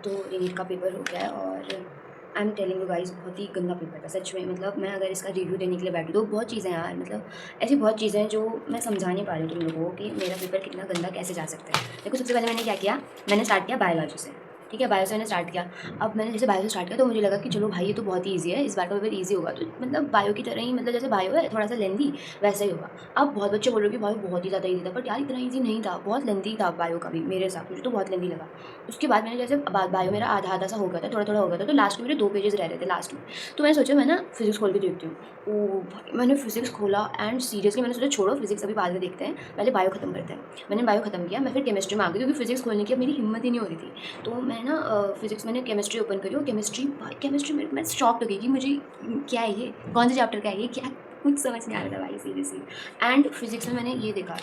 तो नीट का पेपर हो गया है और I am telling you guys बहुत ही गंदा पेपर था सच में। मतलब मैं अगर इसका रिव्यू देने के लिए बैठी तो बहुत चीज़ें हैं यार, मतलब ऐसी बहुत चीज़ें हैं जो मैं समझा नहीं पा रही हूँ तुम लोगों को कि मेरा पेपर कितना गंदा कैसे जा सकता है। देखो सबसे पहले मैंने क्या किया, मैंने स्टार्ट किया बायोलॉजी से। ठीक है, बायो से मैंने स्टार्ट किया। अब मैंने जैसे बायो से स्टार्ट किया तो मुझे लगा कि चलो भाई ये तो बहुत ही ईजी है, इस बार का पेपर ईजी होगा। तो मतलब बायो की तरह ही, मतलब जैसे बायो है थोड़ा सा लेंदी वैसा ही होगा। अब बहुत बच्चे बोल रहे हो कि बायो बहुत ही ज़्यादा ईजी था, बट यार इतना ईजी नहीं था, बहुत लेंदी था बायो का भी मेरे हिसाब से, मुझे तो बहुत लेंदी लगा। उसके बाद मैंने जैसे बायो मेरा आधा आधा सा हो गया था, थोड़ा थोड़ा हो गया था, तो लास्ट में मेरे 2 पेजेस रह रहे थे लास्ट में। तो मैंने सोचा मैं ना फिजिक्स खोल के देखती हूँ। ओह भाई मैंने फिजिक्स खोला एंड सीरियसली मैंने सोचा छोड़ो फिजिक्स अभी बाद में देखते हैं, पहले बायो खत्म करते हैं। मैंने बायो खत्म किया, मैं फिर केमिस्ट्री में आ गई क्योंकि फिजिक्स खोलने की अब मेरी हिम्मत ही नहीं हो रही थी। तो मैं ना फिजिक्स मैंने केमिस्ट्री ओपन करी और केमिस्ट्री भाई केमिस्ट्री में मैं शॉक्ड हो गई कि मुझे क्या है ये, कौन से चैप्टर का है ये, क्या कुछ समझ नहीं आ रहा था भाई सीरियसली। एंड फिजिक्स में मैंने ये देखा,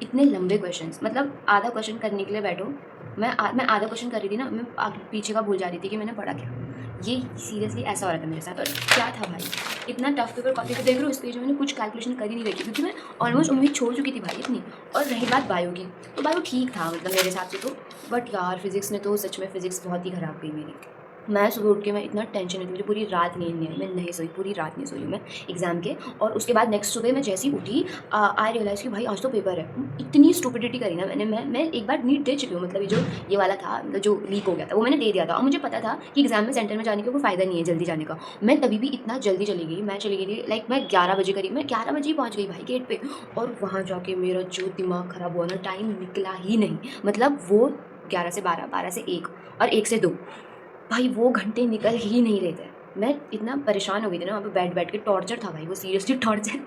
इतने लंबे क्वेश्चंस, मतलब आधा क्वेश्चन करने के लिए बैठो, मैं आधा क्वेश्चन कर रही थी ना, मैं आगे पीछे का भूल जा रही थी कि मैंने पढ़ा क्या। ये सीरियसली ऐसा हो रहा था मेरे साथ। और क्या था भाई, इतना टफ पेपर कॉपी पे देख रहे हो, इस पेज में मैंने कुछ कैलकुलेशन कर ही नहीं रखी क्योंकि मैं ऑलमोस्ट उम्मीद छोड़ चुकी थी भाई अपनी। और रही बात बायो की, तो बायो ठीक था मतलब मेरे हिसाब से तो, बट यार फिजिक्स ने तो सच में फिजिक्स बहुत ही ख़राब गई मेरी। मैं सुबह उठ के मैं इतना टेंशन में थी, मुझे पूरी रात नींद नहीं आई, मैं नहीं सोई, पूरी रात नहीं सोई हूँ मैं एग्ज़ाम के। और उसके बाद नेक्स्ट सुबह मैं जैसे ही उठी आई रियलाइज़ कि भाई आज तो पेपर है। इतनी स्टुपिडिटी करी ना मैंने, मैं एक बार नीट दे चुकी हूँ, मतलब ये वाला था, मतलब जो लीक हो गया था वो मैंने दे दिया था। और मुझे पता था कि एग्ज़ाम में सेंटर में जाने का कोई फ़ायदा नहीं है जल्दी जाने का। मैं तभी भी इतना जल्दी चली गई, मैं चली गई थी लाइक मैं 11 बजे करीब, मैं 11 बजे ही पहुँच गई भाई गेट पे। और वहाँ जाके मेरा जो दिमाग ख़राब हुआ ना, टाइम निकला ही नहीं। मतलब वो 11 से 12, 12 से 1 और 1 से 2 भाई वो घंटे निकल ही नहीं रहे थे। मैं इतना परेशान हो गई थी ना वहाँ पे बैठ-बैठ के, टॉर्चर था भाई वो, सीरियसली टॉर्चर।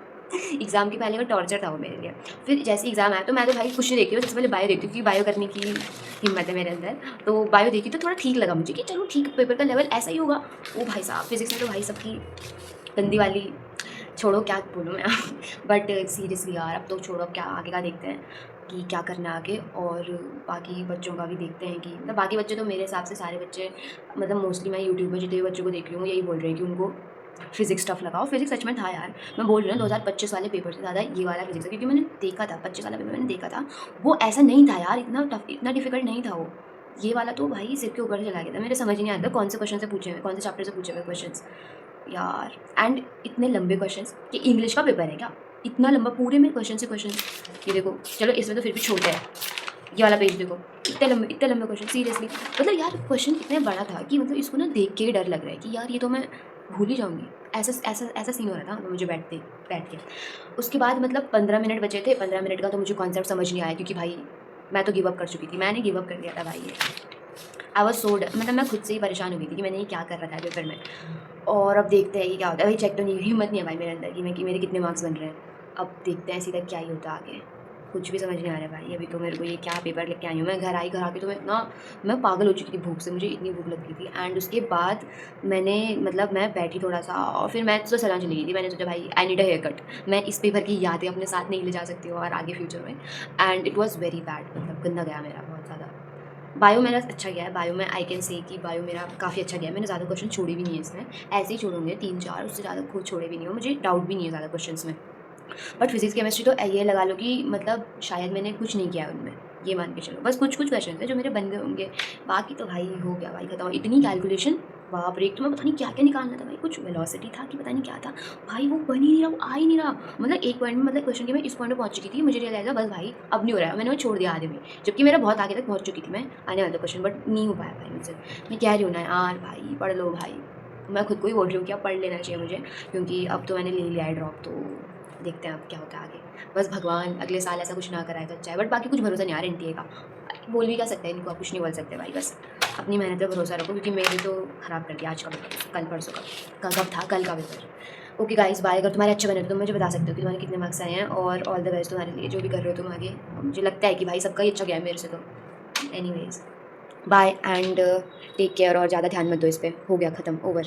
एग्ज़ाम के पहले का टॉर्चर था वो मेरे लिए। फिर जैसे ही एग्ज़ाम आया तो मैं तो भाई कुछ नहीं देखती हूँ, सबसे पहले बायो देखती हूँ क्योंकि बायो करने की हिम्मत है मेरे अंदर। तो बायो देखी तो थोड़ा ठीक लगा मुझे कि चलो ठीक, पेपर का लेवल ऐसा ही होगा। ओ भाई साहब फिज़िक्स में तो भाई सबकी गंदी वाली, छोड़ो क्या बोलूँ मैं। बट सीरियसली यार अब तो छोड़ो, अब क्या आगे का देखते हैं कि क्या करना है आगे। और बाकी बच्चों का भी देखते हैं कि मतलब बाकी बच्चे तो मेरे हिसाब से सारे बच्चे, मतलब मोस्टली मैं यूट्यूब पर जितने भी बच्चों को देख रही हूँ यही बोल रहे हैं कि उनको फिजिक्स टफ लगा। और फिजिक्स सच में था यार, मैं बोल रही हूँ ना 2025 वाले पेपर से ज़्यादा ये वाला फिजिक्स है, क्योंकि मैंने देखा था 25 वाला पेपर मैंने देखा था, वो ऐसा नहीं था यार, इतना टफ इतना डिफिकल्ट नहीं था वो। ये वाला तो भाई सिर के ऊपर चला गया था, मेरे समझ ही नहीं आता कौन से क्वेश्चन से पूछे हुए, कौन से चैप्टर से पूछे हुए क्वेश्चन यार। एंड इतने लंबे क्वेश्चंस कि इंग्लिश का पेपर है क्या, इतना लंबा पूरे में क्वेश्चन से क्वेश्चन। ये देखो चलो इसमें तो फिर भी छोटा है, ये वाला पेज देखो, इतने लंबे क्वेश्चन सीरियसली। मतलब यार क्वेश्चन इतना बड़ा था कि मतलब इसको ना देख के ही डर लग रहा है कि यार ये तो मैं भूल ही जाऊँगी, ऐसा सीन हो रहा था मुझे बैठ के। उसके बाद मतलब 15 मिनट बचे थे, 15 मिनट का तो मुझे कॉन्सेप्ट समझ नहीं आया क्योंकि भाई मैं तो गिव अप कर चुकी थी, मैंने गिव अप कर दिया था भाई ये। आई वाज़ सो मतलब मैं खुद से ही परेशान हो गई थी कि मैंने ये क्या कर रखा है पेपर में। और अब देखते हैं कि क्या होता है, भाई चेक तो नहीं, हिम्मत नहीं है भाई मेरे अंदर कि मेरे कितने मार्क्स बन रहे हैं। अब देखते हैं सीधा क्या ही होता है आगे, कुछ भी समझ नहीं आ रहा है भाई। अभी तो मेरे को ये क्या पेपर लेके आई हूँ मैं, घर आके तो मैं पागल हो चुकी थी भूख से, मुझे इतनी भूख लग गई थी। एंड उसके बाद मैंने मतलब मैं बैठी थोड़ा सा और फिर मैं तो सलून चली गई थी। मैंने सोचा भाई I need a haircut, मैं इस पेपर की यादें अपने साथ नहीं ले जा सकती हूँ और आगे फ्यूचर में। And it was very bad, मतलब गंदा गया मेरा बहुत ज़्यादा। बायो मेरा अच्छा गया है, बायो में आई कैन से कि बायो मेरा काफ़ी अच्छा गया है। मैंने ज़्यादा क्वेश्चन छोड़े भी नहीं है इसमें, ऐसे ही छोड़ूंगे 3-4, उससे ज़्यादा खुद छोड़े भी नहीं हो, मुझे डाउट भी नहीं है ज़्यादा क्वेश्चंस में। बट फिजिक्स केमिस्ट्री तो ये लगा लो कि मतलब शायद मैंने कुछ नहीं किया है उनमें, ये मान के चलो। बस कुछ कुछ क्वेश्चन थे जो मेरे बन गए होंगे, बाकी तो भाई हो गया भाई खत्म। इतनी कैलकुलेशन, बाप रे, एक तो मैं पता नहीं क्या क्या निकालना था भाई, कुछ वेलोसिटी था कि पता नहीं क्या था भाई, वो बन ही नहीं रहा, वो आ ही नहीं रहा। मतलब एक पॉइंट में, मतलब क्वेश्चन के मैं इस पॉइंट में पहुंच चुकी थी, मुझे रियलाइज हुआ बस भाई अब नहीं हो रहा है, मैंने वो छोड़ दिया आधे में, जबकि मेरा बहुत आगे तक पहुंच चुकी थी मैं आने वाला क्वेश्चन, बट नहीं हो पाया भाई मुझसे। मैं कह रही हूँ ना यार भाई पढ़ लो भाई, मैं खुद को ही बोल रही हूँ कि अब पढ़ लेना चाहिए मुझे, क्योंकि अब तो मैंने ले लिया है ड्रॉप, तो देखते हैं अब क्या होता है आगे। बस भगवान अगले साल ऐसा कुछ ना कराए तो अच्छा है, बट बाकी कुछ भरोसा नहीं आ रहा एनटीए का, बोल भी क्या सकते हैं इनको, आप कुछ नहीं बोल सकते भाई, बस अपनी मेहनत पर भरोसा रखो, क्योंकि मेरे तो ख़राब कर दिया आज का पेपर, कल परसों का कब था, कल का पेपर। ओके गाइस बाय, अगर तुम्हारे अच्छे बने तो तुम मुझे बता सकते हो कि तुम्हारे कितने मार्क्स आए हैं, और ऑल द बेस्ट तुम्हारे लिए जो भी कर रहे हो तुम आगे। मुझे लगता है कि भाई सबका ही अच्छा गया है मेरे से तो। Anyways bye and take care, और ज़्यादा ध्यान मत दो इस पर, हो गया ख़त्म, ओवर।